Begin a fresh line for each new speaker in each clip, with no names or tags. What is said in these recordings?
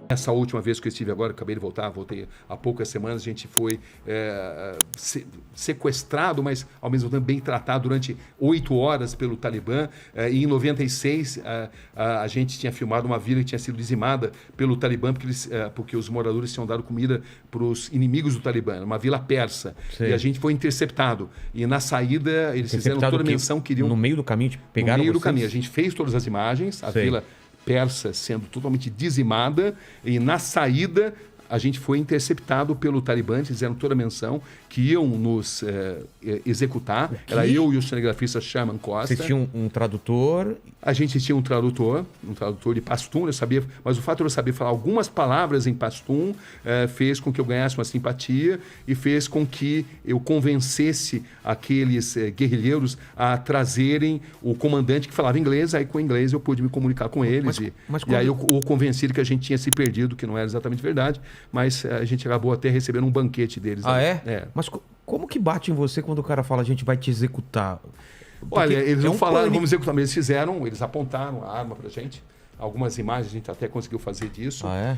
Essa última vez que eu estive agora, acabei de voltar, voltei há poucas semanas, a gente foi sequestrado, mas ao mesmo tempo bem tratado durante 8 horas pelo Talibã. E em 96, a gente tinha filmado uma vila que tinha sido dizimada pelo Talibã, porque os moradores tinham dado comida para os inimigos do Talibã, uma vila persa.
Sei.
E a gente foi interceptado. E na saída, eles fizeram toda a menção, queriam...
No meio do caminho, pegaram
No meio do
vocês?
caminho. A gente fez todas as imagens, a
Sei.
vila persa sendo totalmente dizimada, e na saída a gente foi interceptado pelo Talibã. Eles fizeram toda a menção que iam nos executar. Era eu e o cinegrafista Sherman Costa.
Vocês tinham um tradutor?
A gente tinha um tradutor de pastum, eu sabia, mas o fato de eu saber falar algumas palavras em pastum fez com que eu ganhasse uma simpatia e fez com que eu convencesse aqueles guerrilheiros a trazerem o comandante que falava inglês. Aí com o inglês eu pude me comunicar com eles e aí eu o convenci de que a gente tinha se perdido, que não era exatamente verdade, mas a gente acabou até recebendo um banquete deles.
Ah, é?
É.
Mas como que bate em você quando o cara fala a gente vai te executar? Porque
Olha, eles não falaram,
pânico.
vamos executar, mas eles apontaram a arma pra gente. Algumas imagens a gente até conseguiu fazer disso.
Ah,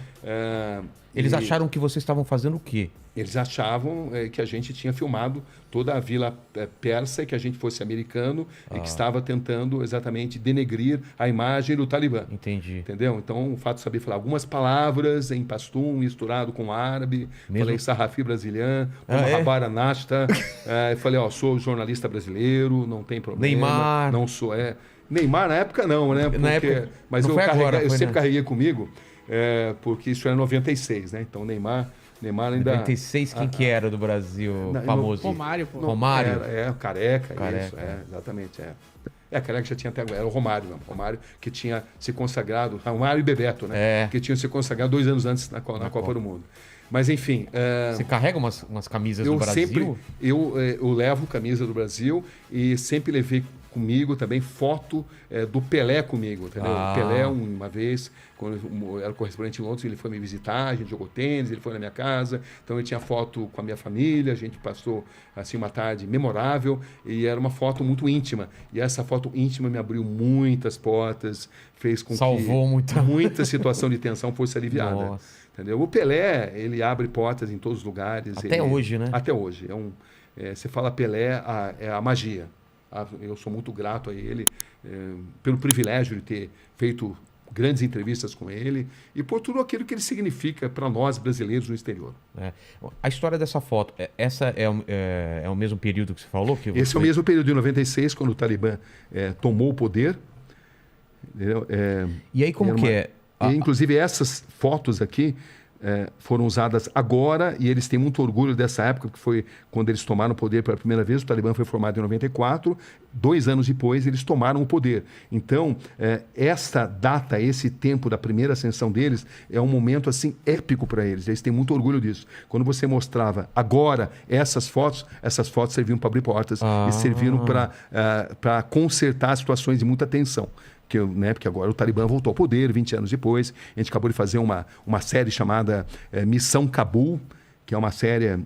Eles acharam que vocês estavam fazendo o quê?
Eles achavam que a gente tinha filmado toda a vila persa, que a gente fosse americano e que estava tentando exatamente denegrir a imagem do Talibã.
Entendi.
Entendeu? Então, o fato de saber falar algumas palavras em pastum, misturado com árabe, falei sarrafi brasileiro, rabara nasta, falei, sou jornalista brasileiro, não tem problema.
Neymar.
Não sou, Neymar na época não, né? Mas eu sempre carreguei comigo, porque isso era 96, né? Então Neymar ainda...
96, quem que era do Brasil famoso?
Romário, pô.
Romário?
Careca. Isso, exatamente, Careca já tinha até... Era o Romário, não. Romário que tinha se consagrado... Romário e Bebeto, né? Que tinham se consagrado 2 anos antes na Copa do Mundo. Mas, enfim...
Você carrega umas camisas do Brasil?
Eu levo camisa do Brasil e sempre levei comigo também foto do Pelé comigo, entendeu? O Pelé, uma vez, quando eu era correspondente em Londres, ele foi me visitar, a gente jogou tênis, ele foi na minha casa, então eu tinha foto com a minha família, a gente passou assim uma tarde memorável e era uma foto muito íntima. E essa foto íntima me abriu muitas portas, fez com
Salvou
que muita situação de tensão fosse aliviada.
Nossa.
Entendeu? O Pelé, ele abre portas em todos os lugares.
Até hoje, né?
Até hoje. Você fala Pelé, é a magia. Eu sou muito grato a ele pelo privilégio de ter feito grandes entrevistas com ele e por tudo aquilo que ele significa para nós brasileiros no exterior.
A história dessa foto, essa é o mesmo período que você falou?
Esse é o mesmo período de 96, quando o Talibã tomou o poder.
E aí como que é?
Inclusive essas fotos aqui foram usadas agora e eles têm muito orgulho dessa época, que foi quando eles tomaram o poder pela primeira vez. O Talibã foi formado em 94, 2 anos depois eles tomaram o poder. Então, essa data, esse tempo da primeira ascensão deles é um momento assim épico para eles. Eles têm muito orgulho disso. Quando você mostrava agora essas fotos serviam para abrir portas e serviram para consertar situações de muita tensão. Porque agora o Talibã voltou ao poder 20 anos depois. A gente acabou de fazer uma série chamada Missão Cabul, que é uma série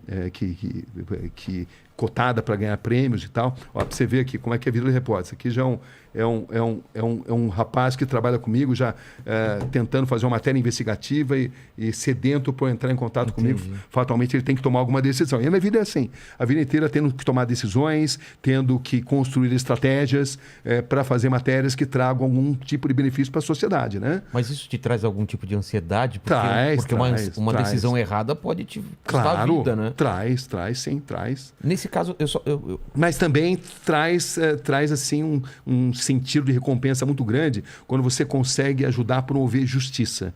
que cotada para ganhar prêmios e tal. Para você ver aqui como é que é a vida do repórter. Isso aqui já é um rapaz que trabalha comigo, já tentando fazer uma matéria investigativa e sedento por entrar em contato comigo. Fatalmente ele tem que tomar alguma decisão. E a minha vida é assim, a vida inteira tendo que tomar decisões, tendo que construir estratégias para fazer matérias que tragam algum tipo de benefício para a sociedade, né?
Mas isso te traz algum tipo de ansiedade? Porque uma decisão errada pode te custar a vida, né?
Traz, sim.
Nesse caso,
Mas também traz assim um sentido de recompensa muito grande quando você consegue ajudar a promover justiça.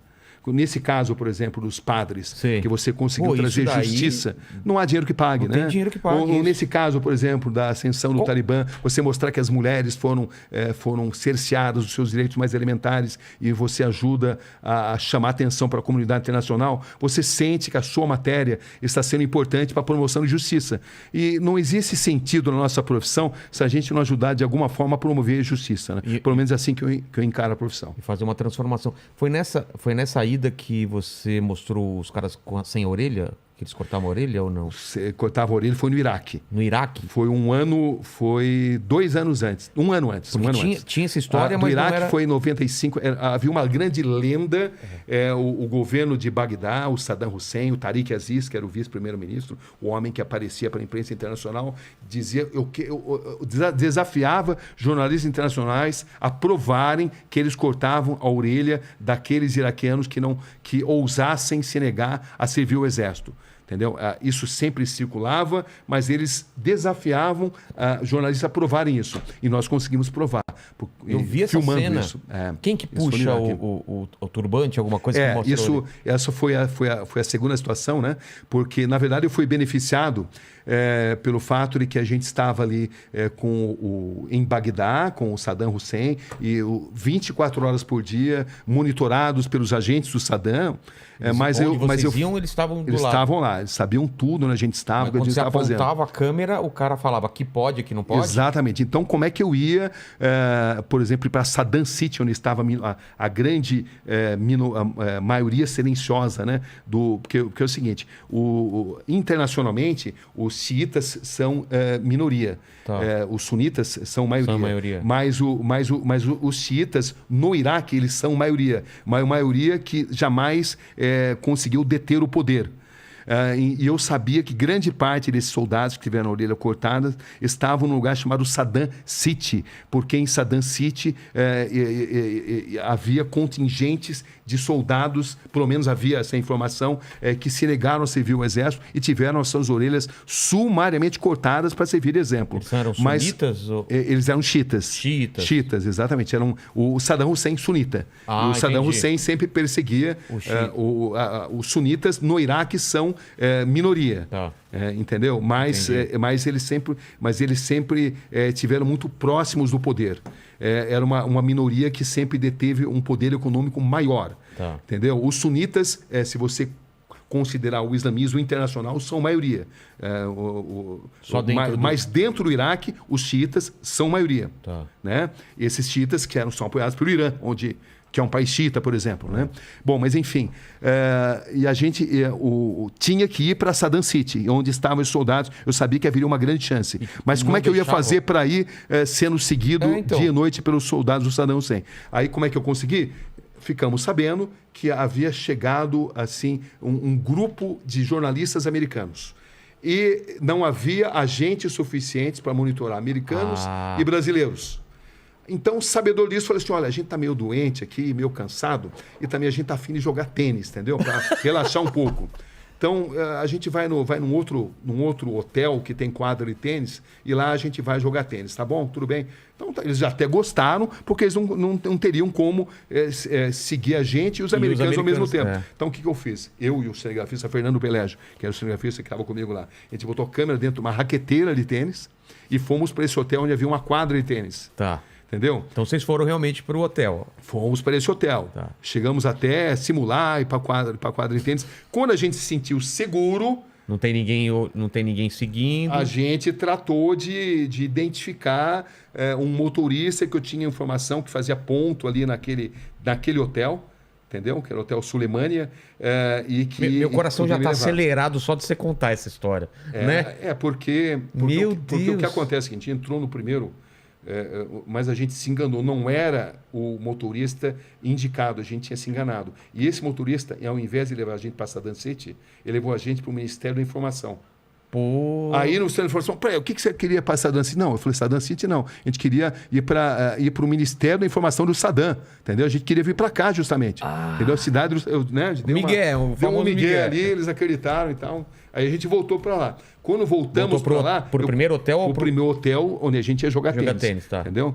Nesse caso, por exemplo, dos padres, que você conseguiu trazer justiça, não há dinheiro que pague,
né? Não tem dinheiro que pague.
Ou nesse caso, por exemplo, da ascensão do Talibã, você mostrar que as mulheres foram cerceadas dos seus direitos mais elementares e você ajuda a chamar atenção para a comunidade internacional, você sente que a sua matéria está sendo importante para a promoção de justiça. E não existe sentido na nossa profissão se a gente não ajudar de alguma forma a promover justiça, né? Pelo menos é assim que eu encaro a profissão.
E fazer uma transformação. Foi nessa ida que você mostrou os caras sem orelha? Que eles cortavam a orelha ou não?
Cortava a orelha, foi no Iraque.
No Iraque?
Foi 2 anos antes. Um ano antes.
Tinha essa história, mas
no Iraque
não era...
foi em 95. Havia uma grande lenda. O governo de Bagdá, o Saddam Hussein, o Tariq Aziz, que era o vice-primeiro-ministro, o homem que aparecia para a imprensa internacional, dizia, desafiava jornalistas internacionais a provarem que eles cortavam a orelha daqueles iraquianos que ousassem se negar a servir o exército. Entendeu? Isso sempre circulava, mas eles desafiavam jornalistas a provarem isso. E nós conseguimos provar.
Eu vi essa cena. Isso. Quem que puxa o turbante, alguma coisa que mostrou?
Essa foi a segunda situação, né? Porque, na verdade, eu fui beneficiado pelo fato de que a gente estava ali em Bagdá, com o Saddam Hussein, e 24 horas por dia, monitorados pelos agentes do Saddam. Eles estavam do lado? Eles estavam lá, eles sabiam tudo onde a gente estava, o que a gente estava fazendo.
Quando você apontava a câmera, o cara falava aqui pode, aqui não pode?
Exatamente. Então, como é que eu ia, por exemplo, para Saddam City, onde estava a grande maioria silenciosa, né? Porque é o seguinte, internacionalmente, os xiitas são minoria. Tá. Os sunitas são maioria. Mas os xiitas, no Iraque, eles são maioria. Uma maioria que jamais conseguiu deter o poder. E eu sabia que grande parte desses soldados que tiveram a orelha cortada estavam num lugar chamado Saddam City, porque em Saddam City havia contingentes de soldados, pelo menos havia essa informação, que se negaram a servir o exército e tiveram as suas orelhas sumariamente cortadas para servir de exemplo.
Eles eram sunitas?
Eles eram xiitas. Xiitas, exatamente. Eram o Saddam Hussein sunita. O Saddam Hussein sempre perseguia os sunitas. No Iraque são minoria. Tá. Entendeu? Mas eles sempre tiveram muito próximos do poder. Era uma minoria que sempre deteve um poder econômico maior. Tá. Entendeu? Os sunitas, se você considerar o islamismo internacional, são maioria. Mas dentro do Iraque, os xiitas são maioria. Tá. Né? Esses xiitas são apoiados pelo Irã, que é um país xiita, por exemplo. Né? Bom, mas enfim, e a gente tinha que ir para Saddam City, onde estavam os soldados. Eu sabia que haveria uma grande chance. Mas como é que eu ia fazer para ir sendo seguido dia e noite pelos soldados do Saddam Hussein? Aí como é que eu consegui? Ficamos sabendo que havia chegado assim um grupo de jornalistas americanos. E não havia agentes suficientes para monitorar americanos e brasileiros. Então, o sabedor disso falou assim, olha, a gente está meio doente aqui, meio cansado, e também a gente está afim de jogar tênis, entendeu? Para relaxar um pouco. Então, a gente vai num outro hotel que tem quadra de tênis, e lá a gente vai jogar tênis, tá bom? Tudo bem? Então, eles já até gostaram, porque eles não teriam como seguir a gente e os americanos ao mesmo tempo. Então, o que eu fiz? Eu e o cinegrafista Fernando Pelégio, que era o cinegrafista que estava comigo lá, a gente botou a câmera dentro de uma raqueteira de tênis e fomos para esse hotel onde havia uma quadra de tênis.
Tá.
Entendeu?
Então vocês foram realmente para o hotel?
Fomos para esse hotel. Tá. Chegamos até simular e para quadra de tênis. Quando a gente se sentiu seguro...
Não tem ninguém seguindo.
A gente tratou de identificar um motorista que eu tinha informação que fazia ponto ali naquele hotel. Entendeu? Que era o Hotel Sulemânia.
Meu coração já está acelerado só de você contar essa história. Né?
Porque o que acontece é que a gente entrou no primeiro... mas a gente se enganou, não era o motorista indicado, a gente tinha se enganado. E esse motorista, ao invés de levar a gente para Saddam City, ele levou a gente para o Ministério da Informação.
Pô.
Aí no Ministério da Informação, o que você queria para Saddam City? Não, eu falei, Saddam City não. A gente queria ir para o Ministério da Informação do Saddam, entendeu? A gente queria vir para cá justamente. Entendeu? A cidade, né? Deu um Miguel ali, eles acreditaram e tal. Aí a gente voltou para lá. Quando voltamos para lá...
Para o primeiro hotel?
Para o primeiro hotel onde a gente ia jogar tênis.
Tá.
Entendeu?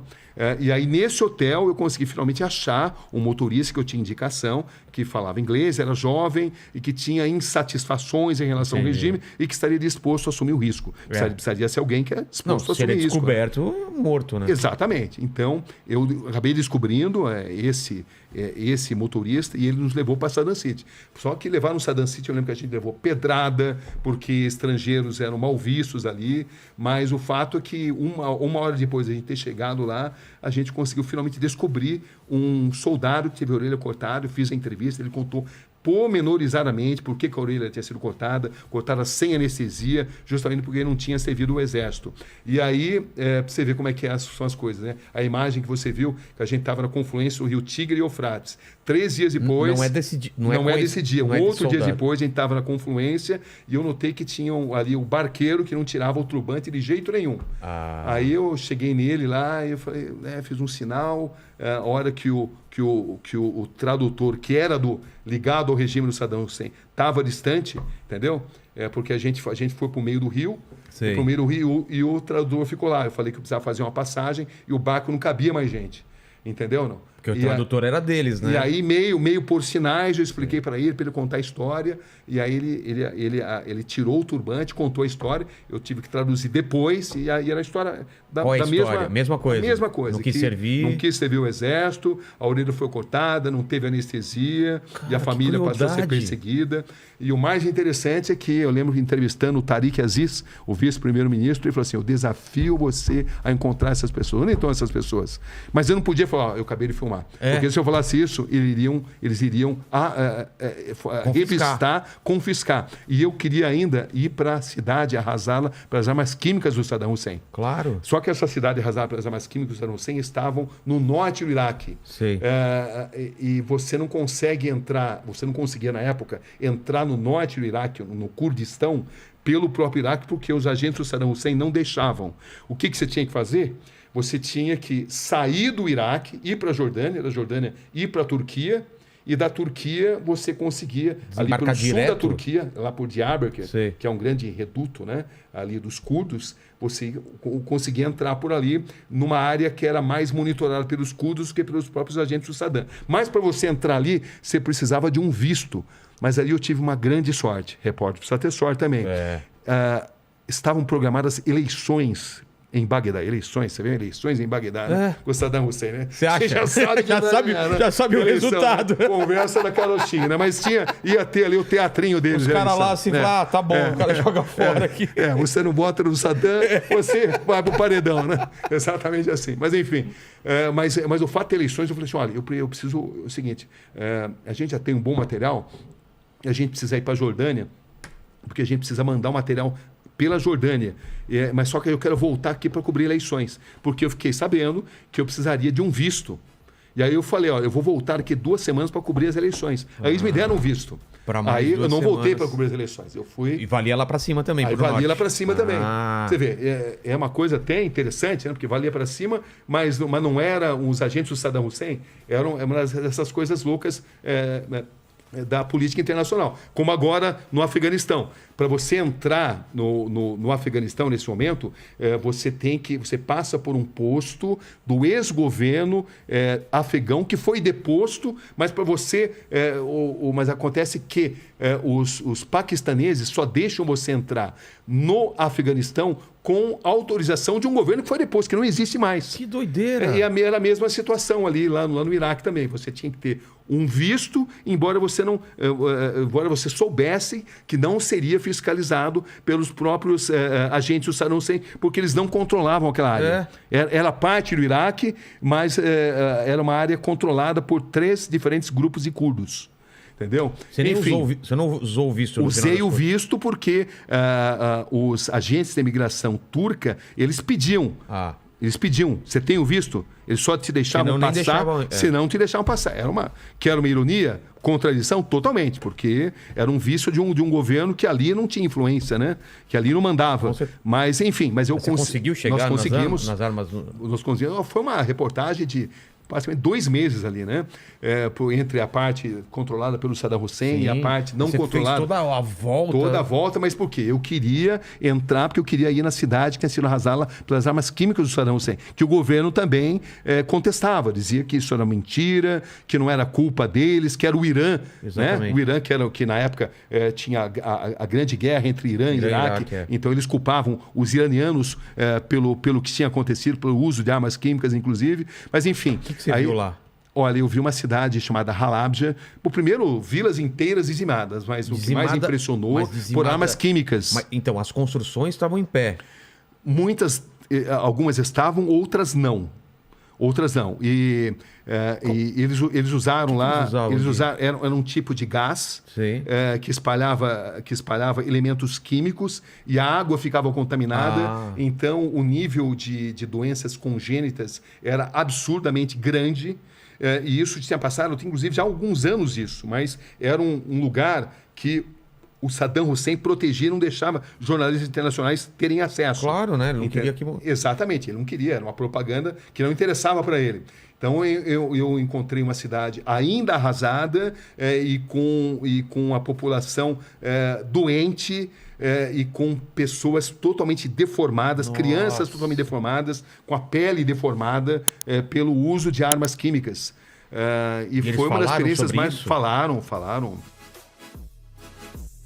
E aí, nesse hotel, eu consegui finalmente achar um motorista que eu tinha indicação, que falava inglês, era jovem e que tinha insatisfações em relação ao regime e que estaria disposto a assumir o risco. Precisaria ser alguém que é disposto a assumir o risco.
Se ele é descoberto, morto, né?
Exatamente. Então, eu acabei descobrindo esse motorista e ele nos levou para Saddam City. Só que levar no Saddam City, eu lembro que a gente levou pedrada, porque estrangeiros eram mal vistos ali, mas o fato é que uma hora depois de a gente ter chegado lá, a gente conseguiu finalmente descobrir um soldado que teve a orelha cortada, eu fiz a entrevista, ele contou pormenorizadamente por que a orelha tinha sido cortada sem anestesia, justamente porque ele não tinha servido o exército. E aí, pra você ver como é que são as coisas, né? A imagem que você viu, que a gente estava na confluência do rio Tigre e Eufrates. 3 dias depois...
Não é desse dia.
Não é desse dia.
Um
outro dia depois, a gente estava na confluência e eu notei que tinha ali o barqueiro que não tirava o turbante de jeito nenhum. Aí eu cheguei nele lá e eu falei, fiz um sinal. A hora que o tradutor, que era ligado ao regime do Saddam Hussein, estava distante, entendeu? Porque a gente foi para o meio do rio, e o tradutor ficou lá. Eu falei que eu precisava fazer uma passagem e o barco não cabia mais gente. Entendeu, não?
Porque o tradutor era deles, né?
E aí, meio por sinais, eu expliquei para ele contar a história. E aí ele tirou o turbante, contou a história. Eu tive que traduzir depois. E aí era a história da
mesma coisa.
Mesma coisa.
Não quis servir.
Não quis servir o exército, a orelha foi cortada, não teve anestesia. E a família passou a ser perseguida. E o mais interessante é que eu lembro entrevistando o Tariq Aziz, o vice-primeiro-ministro, ele falou assim, eu desafio você a encontrar essas pessoas. Onde estão essas pessoas? Mas eu não podia falar, eu acabei de filmar. Porque se eu falasse isso, eles iriam revistar, confiscar. E eu queria ainda ir para a cidade, arrasá-la pelas armas químicas do Saddam Hussein.
Claro.
Só que essa cidade arrasada pelas armas químicas do Saddam Hussein estavam no norte do Iraque. E você não consegue entrar, você não conseguia na época entrar no norte do Iraque, no Kurdistão, pelo próprio Iraque, porque os agentes do Saddam Hussein não deixavam. O que você tinha que fazer? Você tinha que sair do Iraque, ir para a Jordânia, da Jordânia ir para a Turquia, e da Turquia você conseguia, ali pelo sul da Turquia, lá por Diyarbakir, que é um grande reduto, né, ali dos curdos, você conseguia entrar por ali numa área que era mais monitorada pelos curdos do que pelos próprios agentes do Saddam. Mas para você entrar ali, você precisava de um visto. Mas ali eu tive uma grande sorte. Repórter precisa ter sorte também. Estavam programadas eleições em Bagdá. Eleições, você vê eleições em Bagdá, né? Com Saddam Hussein, né?
Você acha?
já sabe
o resultado.
Conversa da carochinha, né? Mas ia ter ali o teatrinho deles.
Os caras lá assim, tá bom, o cara joga fora aqui.
Você não bota no Saddam, você vai pro paredão, né? Exatamente assim. Mas enfim, mas o fato de eleições, eu falei assim, olha, eu preciso, o seguinte, a gente já tem um bom material, a gente precisa ir para a Jordânia, porque a gente precisa mandar o material pela Jordânia, mas só que eu quero voltar aqui para cobrir eleições, porque eu fiquei sabendo que eu precisaria de um visto. E aí eu falei, eu vou voltar aqui 2 semanas para cobrir as eleições. Aí eles me deram um visto. Aí eu não voltei para cobrir as eleições. Eu fui.
E valia lá para cima também.
Aí valia lá para cima também. Você vê, é uma coisa até interessante, né? Porque valia para cima, mas não era os agentes do Saddam Hussein, eram uma dessas coisas loucas da política internacional, como agora no Afeganistão. Para você entrar no Afeganistão nesse momento, você passa por um posto do ex-governo afegão que foi deposto, mas para você, mas acontece que os paquistaneses só deixam você entrar no Afeganistão com autorização de um governo que foi deposto, que não existe mais.
Que doideira!
Era a mesma situação lá no Iraque também. Você tinha que ter um visto, embora você soubesse que não seria fiscalizado pelos próprios agentes do Saddam Hussein, porque eles não controlavam aquela área. Era parte do Iraque, mas era uma área controlada por 3 diferentes grupos de curdos. Entendeu?
Você não usou o visto?
Usei o visto porque os agentes de imigração turca, eles pediam. Eles pediam, você tem o visto? Eles só te deixavam passar, senão te deixavam passar. Era uma ironia, contradição totalmente, porque era um visto de um governo que ali não tinha influência, né? Que ali não mandava. Mas, enfim, você
conseguiu chegar
nós conseguimos,
nas armas?
Nós conseguimos. Foi uma reportagem de praticamente 2 meses ali, né? Entre a parte controlada pelo Saddam Hussein e a parte não controlada.
Fez toda a volta.
Toda a volta, mas por quê? Eu queria entrar, porque eu queria ir na cidade que tinha sido arrasada pelas armas químicas do Saddam Hussein, que o governo também contestava, dizia que isso era mentira, que não era culpa deles, que era o Irã. Né? O Irã, que na época tinha a grande guerra entre Irã e Iraque. Então eles culpavam os iranianos pelo que tinha acontecido, pelo uso de armas químicas, inclusive. Mas enfim.
O que você viu lá?
Olha, eu vi uma cidade chamada Halabja, primeiro, vilas inteiras dizimadas, mas o que mais impressionou por armas químicas.
Então, as construções estavam em pé?
Algumas estavam, outras não. Outras não. E eles usaram lá... Era um tipo de gás que espalhava elementos químicos e a água ficava contaminada. Então, o nível de doenças congênitas era absurdamente grande. E isso tinha passado, inclusive, já há alguns anos isso. Mas era um lugar que o Saddam Hussein protegia, não deixava jornalistas internacionais terem acesso.
Claro, né? Ele não queria que...
Exatamente, ele não queria. Era uma propaganda que não interessava para ele. Então, eu encontrei uma cidade ainda arrasada e com a população doente e com pessoas totalmente deformadas, crianças totalmente deformadas, com a pele deformada pelo uso de armas químicas. E foi uma das experiências mais... Falaram.